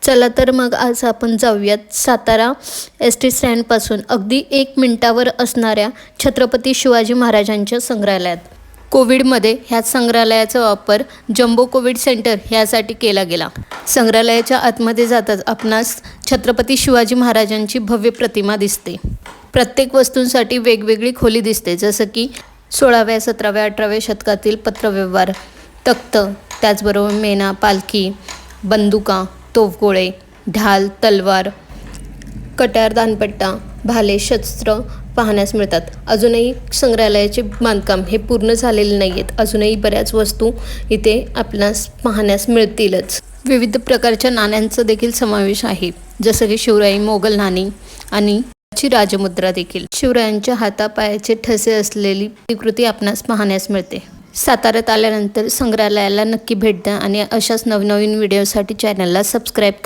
चला तर मग आज आपण जाऊयात सातारा ST स्टँडपासून अगदी 1 मिनिटावर असणाऱ्या छत्रपती शिवाजी महाराजांच्या संग्रहालयात। कोविडमध्ये ह्या संग्रहालयाचा वापर जम्बो कोविड सेंटर ह्यासाठी केला गेला। संग्रहालयाच्या आतमध्ये जाताच आपणास छत्रपती शिवाजी महाराजांची भव्य प्रतिमा दिसते। प्रत्येक वस्तूंसाठी वेगवेगळी खोली दिसते, जसं की 16व्या 17व्या 18व्या शतकातील पत्रव्यवहार, तख्त, त्याचबरोबर मेणा, पालखी, बंदुका, तोफगोळे, ढाल, तलवार, कट्यार, दानपट्टा, भाले, शस्त्र पाहण्यास मिळतात। अजूनही संग्रहालयाचे बांधकाम हे पूर्ण झालेले नाही आहेत। अजूनही बऱ्याच वस्तू इथे आपणास पाहण्यास मिळतीलच। विविध प्रकारच्या नाण्यांचा देखील समावेश आहे, जसं की शिवराई, मोगल नाणी आणि राजमुद्रा देखील। शिवरायांच्या हातापायाचे ठसे असलेली प्रतिकृती आपणास पाहण्यास मिळते। साताऱ्यात आल्यानंतर संग्रहालयाला नक्की भेट द्या आणि अशाच नवनवीन व्हिडिओसाठी चॅनलला सबस्क्राईब